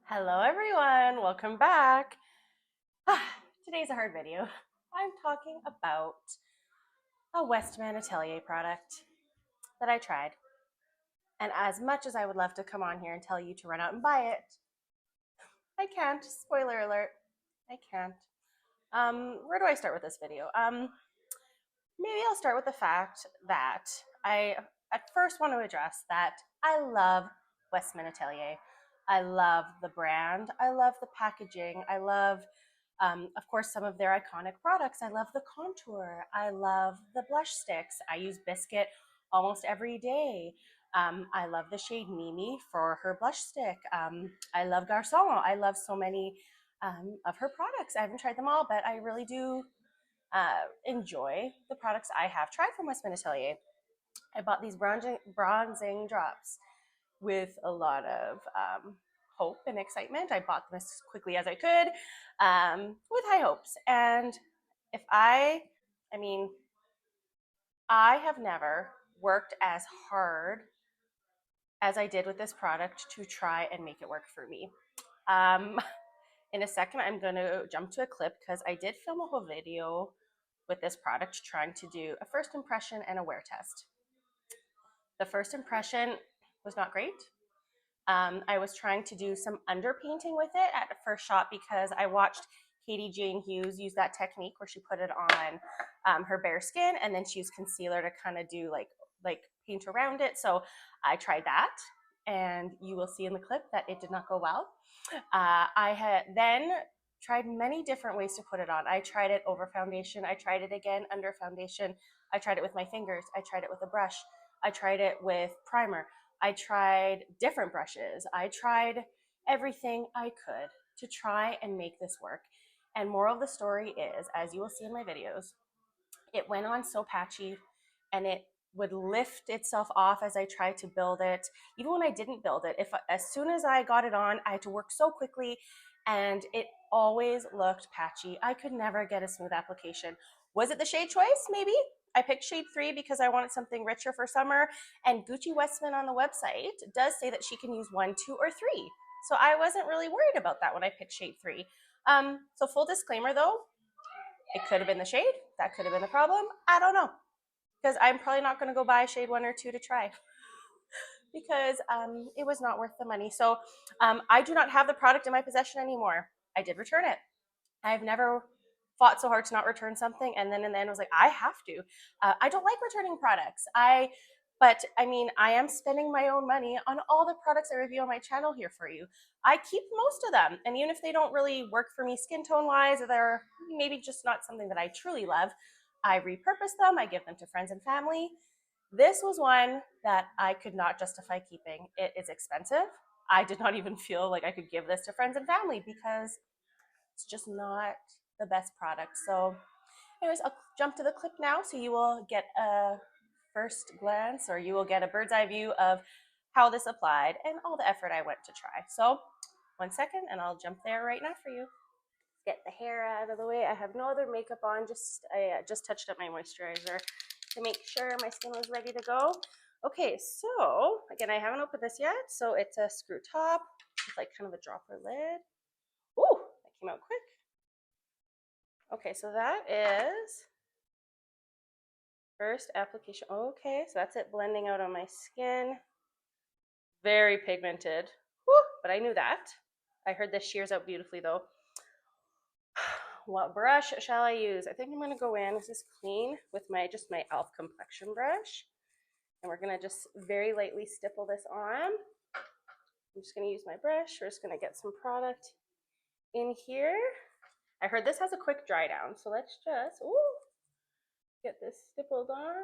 Hello everyone, welcome back. Today's a hard video. I'm talking about a Westman Atelier product that I tried. And as much as I would love to come on here and tell you to run out and buy it, I can't. Spoiler alert, I can't. Where do I start with this video? Maybe I'll start with the fact that I at first want to address that I love Westman Atelier. I love the brand. I love the packaging. I love, of course, some of their iconic products. I love the contour. I love the blush sticks. I use Biscuit almost every day. I love the shade Mimi for her blush stick. I love Garcon. I love so many of her products. I haven't tried them all, but I really do enjoy the products I have tried from Westman Atelier. I bought these bronzing drops with a lot of hope and excitement. I bought them as quickly as I could with high hopes. And if I mean, I have never worked as hard as I did with this product to try and make it work for me. In a second, I'm going to jump to a clip because I did film a whole video with this product trying to do a first impression and a wear test. The first impression was not great. I was trying to do some underpainting with it at the first shot because I watched Katie Jane Hughes use that technique where she put it on her bare skin and then she used concealer to kind of do like paint around it. So I tried that, and you will see in the clip that it did not go well. I had then tried many different ways to put it on. I tried it over foundation. I tried it again under foundation. I tried it with my fingers. I tried it with a brush. I tried it with primer. I tried different brushes. I tried everything I could to try and make this work. And moral of the story is, as you will see in my videos, it went on so patchy and it would lift itself off as I tried to build it. Even when I didn't build it, as soon as I got it on, I had to work so quickly and it always looked patchy. I could never get a smooth application. Was it the shade choice? Maybe. I picked shade 3 because I wanted something richer for summer, and Gucci Westman on the website does say that she can use 1, 2, or 3. So I wasn't really worried about that when I picked shade 3. So full disclaimer though, it could have been the shade. That could have been the problem. I don't know, because I'm probably not going to go buy shade 1 or 2 to try because it was not worth the money. So I do not have the product in my possession anymore. I did return it. I've never fought so hard to not return something, and then in the end was like, I have to. I don't like returning products. But I mean, I am spending my own money on all the products I review on my channel here for you. I keep most of them, and even if they don't really work for me skin tone wise, or they're maybe just not something that I truly love, I repurpose them. I give them to friends and family. This was one that I could not justify keeping. It is expensive. I did not even feel like I could give this to friends and family because it's just not the best product. So anyways, I'll jump to the clip now so you will get a first glance, or you will get a bird's eye view of how this applied and all the effort I went to try. So 1 second and I'll jump there right now for you. Get the hair out of the way. I have no other makeup on. I just touched up my moisturizer to make sure my skin was ready to go. Okay, so again, I haven't opened this yet. So it's a screw top with like kind of a dropper lid. Ooh, that came out quick. Okay, so that is first application. Okay, so that's it blending out on my skin. Very pigmented. Whew, but I knew that. I heard this shears out beautifully though. What brush shall I use? I think I'm gonna go in, this is clean, with my e.l.f. complexion brush. And we're gonna just very lightly stipple this on. I'm just gonna use my brush. We're just gonna get some product in here. I heard this has a quick dry down, so let's just get this stippled on.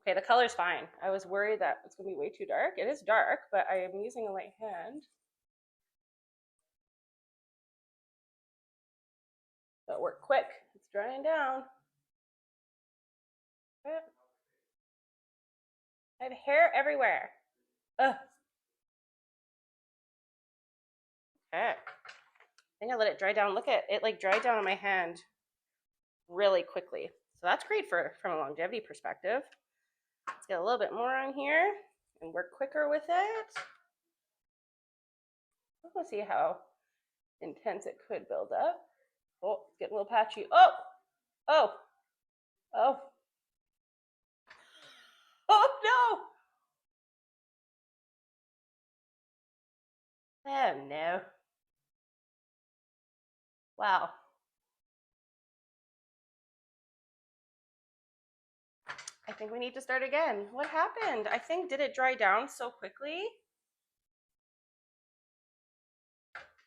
Okay, the color's fine. I was worried that it's gonna be way too dark. It is dark, but I am using a light hand. But work quick, it's drying down. Okay. I have hair everywhere. Ugh. Okay. I think I let it dry down. Look at it, like dried down on my hand really quickly. So that's great from a longevity perspective. Let's get a little bit more on here and work quicker with it. We'll see how intense it could build up. Oh, it's getting a little patchy. Oh, oh, oh, oh no! Oh no. Wow. I think we need to start again. What happened? I think, did it dry down so quickly?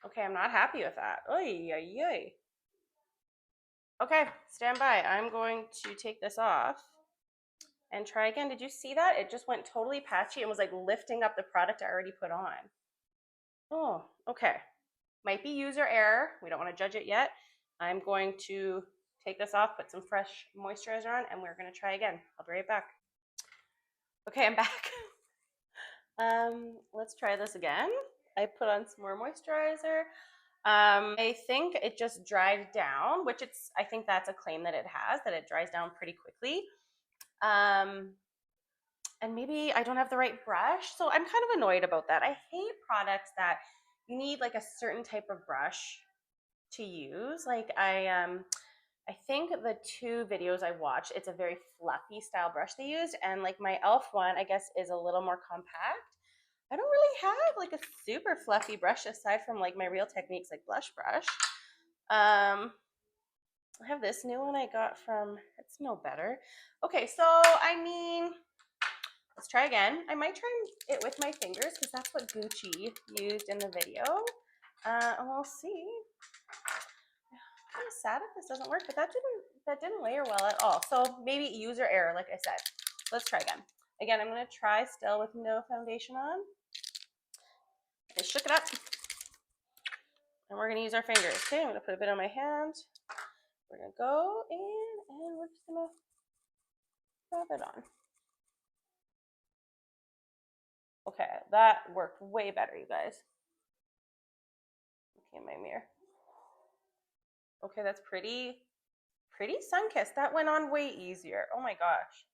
Okay, I'm not happy with that. Oy, oy, oy. Okay, stand by. I'm going to take this off and try again. Did you see that? It just went totally patchy and was like lifting up the product I already put on. Oh, okay. Might be user error. We don't want to judge it yet. I'm going to take this off, put some fresh moisturizer on, and we're going to try again. I'll be right back. Okay, I'm back. Let's try this again. I put on some more moisturizer. I think it just dried down, which I think that's a claim that it has, that it dries down pretty quickly. And maybe I don't have the right brush. So I'm kind of annoyed about that. I hate products that you need like a certain type of brush to use. Like I think the two videos I watched, it's a very fluffy style brush they used, and like my e.l.f. one, I guess, is a little more compact. I don't really have like a super fluffy brush aside from like my Real Techniques like blush brush. I have this new one I got from, it's no better. Okay, so I mean, let's try again. I might try it with my fingers because that's what Gucci used in the video. And we'll see. I'm kind of sad if this doesn't work, but that didn't layer well at all. So maybe user error, like I said. Let's try again. Again, I'm gonna try still with no foundation on. I shook it up. And we're gonna use our fingers. Okay, I'm gonna put a bit on my hand. We're gonna go in and we're just gonna rub it on. Okay, that worked way better, you guys. Okay, my mirror. Okay, that's pretty sun-kissed. That went on way easier. Oh my gosh.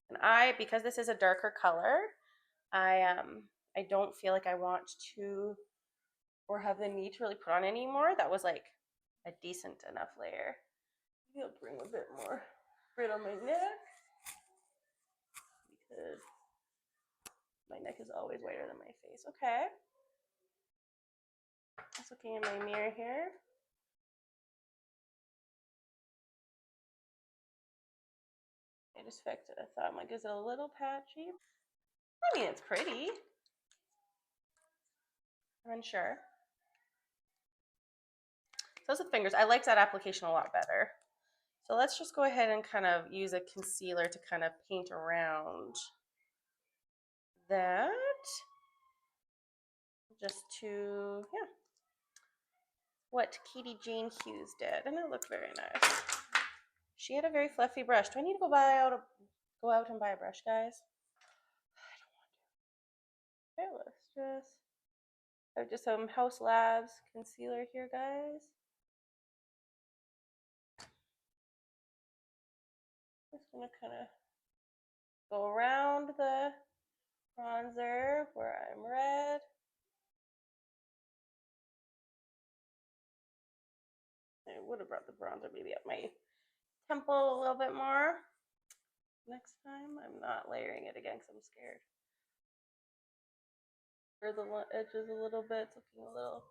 And because this is a darker color, I don't feel like I want to or have the need to really put on anymore. That was like a decent enough layer. Maybe I'll bring a bit more right on my neck because my neck is always whiter than my face. Okay. Just looking in my mirror here. I just fixed it. I thought, I'm like, is it a little patchy? I mean, it's pretty. I'm unsure. So those are fingers. I liked that application a lot better. So let's just go ahead and kind of use a concealer to kind of paint around that. Just to, yeah, what Katie Jane Hughes did. And it looked very nice. She had a very fluffy brush. Do I need to go out and buy a brush, guys? I don't want to. Okay, let's just have just some House Labs concealer here, guys. Just gonna kind of go around the bronzer where I'm red. I would have brought the bronzer maybe up my temple a little bit more. Next time, I'm not layering it again because I'm scared. For the edges a little bit, it's looking a little.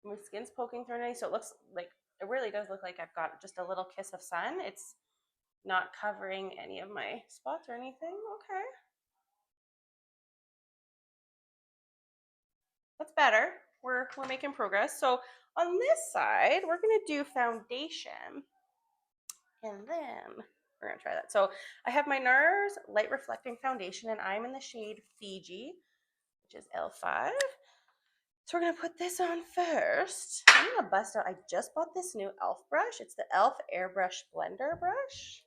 My skin's poking through underneath, so it looks like, it really does look like I've got just a little kiss of sun. It's not covering any of my spots or anything. Okay. That's better. We're making progress. So on this side, we're gonna do foundation. And then we're gonna try that. So I have my NARS Light Reflecting Foundation, and I'm in the shade Fiji, which is L5. So we're gonna put this on first. I'm gonna bust out, I just bought this new e.l.f. brush. It's the e.l.f. Airbrush Blender brush.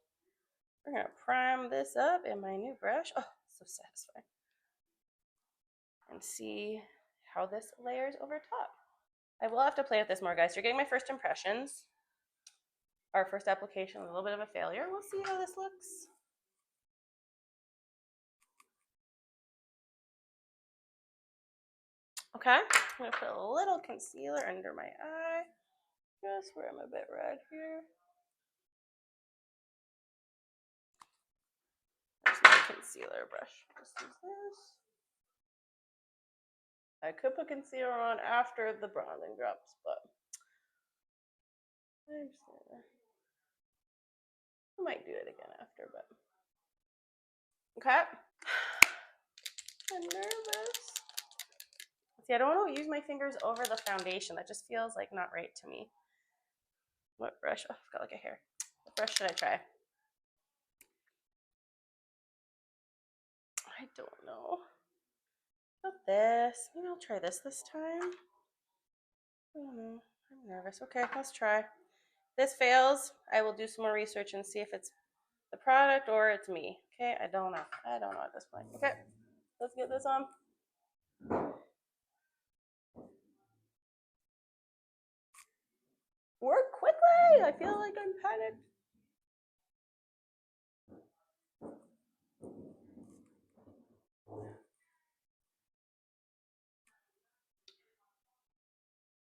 We're gonna prime this up in my new brush. Oh, so satisfying. And see how this layers over top. I will have to play with this more, guys. You're getting my first impressions. our first application was a little bit of a failure. We'll see how this looks. Okay, I'm gonna put a little concealer under my eye, just where I'm a bit red here. There's my concealer brush. Just use this. I could put concealer on after the bronzing drops, but I'm just gonna, I might do it again after, but okay. I'm nervous. See, I don't want to use my fingers over the foundation. That just feels like not right to me. What brush? Oh, I've got like a hair. What brush should I try? I don't know. Not this. Maybe I'll try this time. I don't know. I'm nervous. Okay, let's try. If this fails, I will do some more research and see if it's the product or it's me. Okay, I don't know. I don't know at this point. Okay, let's get this on. Work quickly! I feel like I'm panicked.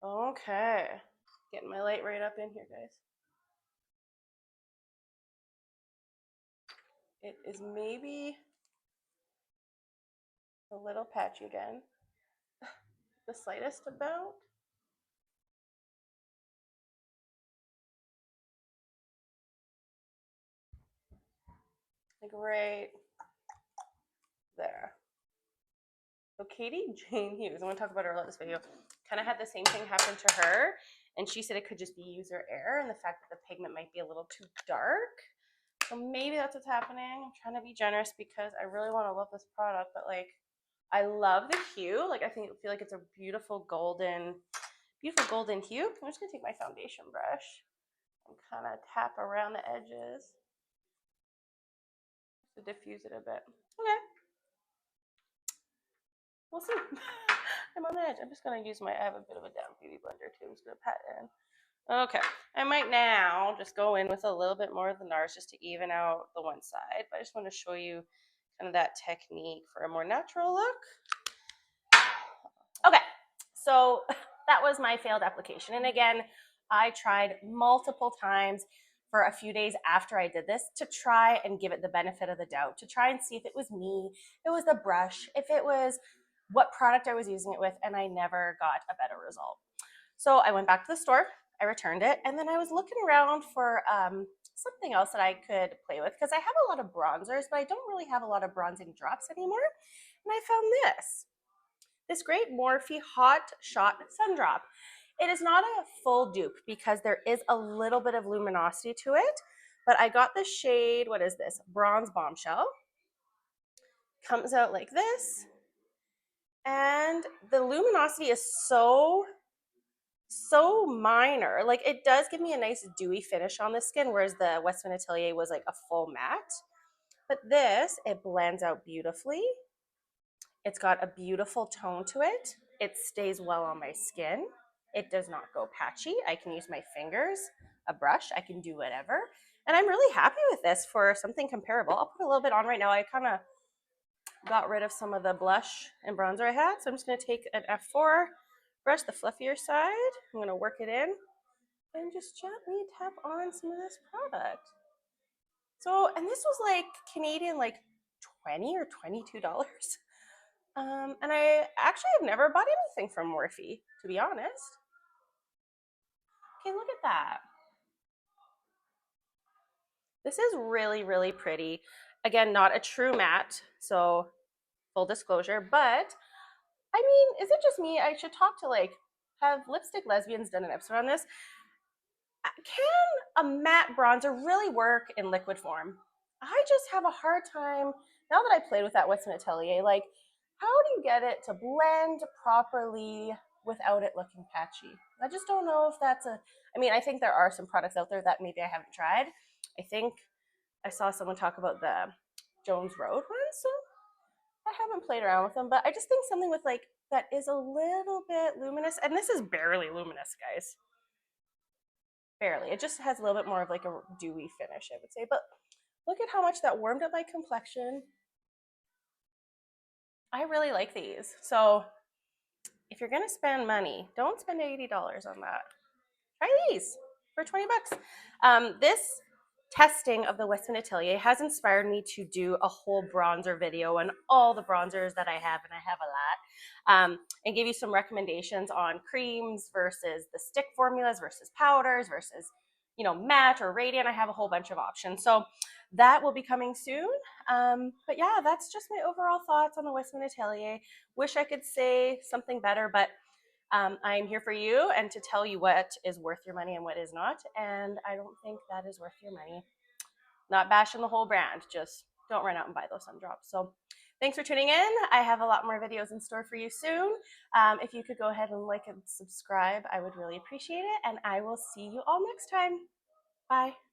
Okay, getting my light right up in here, guys. It is maybe a little patchy again. The slightest amount. Like right there. So Katie Jane Hughes, I want to talk about her a lot in this video, kind of had the same thing happen to her. And she said it could just be user error and the fact that the pigment might be a little too dark. So maybe that's what's happening. I'm trying to be generous because I really want to love this product, but like I love the hue. Like I feel like it's a beautiful golden hue. I'm just gonna take my foundation brush and kind of tap around the edges to diffuse it a bit. Okay. We'll see. I'm on the edge. I'm just gonna use I have a bit of a down beauty blender too. I'm just gonna pat in. Okay, I might now just go in with a little bit more of the NARS just to even out the one side, but I just want to show you kind of that technique for a more natural look. Okay, so that was my failed application. And again, I tried multiple times for a few days after I did this to try and give it the benefit of the doubt, to try and see if it was me, if it was the brush, if it was what product I was using it with, and I never got a better result. So I went back to the store, I returned it, and then I was looking around for something else that I could play with because I have a lot of bronzers, but I don't really have a lot of bronzing drops anymore. And I found this great Morphe Hot Shot Sun Drop. It is not a full dupe because there is a little bit of luminosity to it, but I got the shade, what is this? Bronze Bombshell. Comes out like this, and the luminosity is so minor. Like it does give me a nice dewy finish on the skin, whereas the Westman Atelier was like a full matte. But this, it blends out beautifully. It's got a beautiful tone to it. It stays well on my skin. It does not go patchy. I can use my fingers, a brush, I can do whatever. And I'm really happy with this for something comparable. I'll put a little bit on right now. I kind of got rid of some of the blush and bronzer I had. So I'm just going to take an F4 brush, the fluffier side. I'm going to work it in and just gently tap on some of this product. So, and this was like Canadian, like $20 or $22. And I actually have never bought anything from Morphe, to be honest. Okay, look at that. This is really, really pretty. Again, not a true matte, so full disclosure, but I mean, is it just me? I should talk to have Lipstick Lesbians done an episode on this? Can a matte bronzer really work in liquid form? I just have a hard time, now that I played with that Westman Atelier, like how do you get it to blend properly without it looking patchy? I just don't know if that's I mean, I think there are some products out there that maybe I haven't tried. I think I saw someone talk about the Jones Road one, so I haven't played around with them, but I just think something with that is a little bit luminous, and this is barely luminous, guys. barely. It just has a little bit more of like a dewy finish, I would say. But look at how much that warmed up my complexion. I really like these. So if you're gonna spend money, don't spend $80 on that. Try these for 20 bucks. This testing of the Westman Atelier has inspired me to do a whole bronzer video on all the bronzers that I have, and I have a lot, and give you some recommendations on creams versus the stick formulas versus powders versus, matte or radiant. I have a whole bunch of options. So that will be coming soon. But yeah, that's just my overall thoughts on the Westman Atelier. Wish I could say something better, but I'm here for you and to tell you what is worth your money and what is not. And I don't think that is worth your money. Not bashing the whole brand, just don't run out and buy those sun drops. So thanks for tuning in. I have a lot more videos in store for you soon. If you could go ahead and like and subscribe, I would really appreciate it. And I will see you all next time. Bye.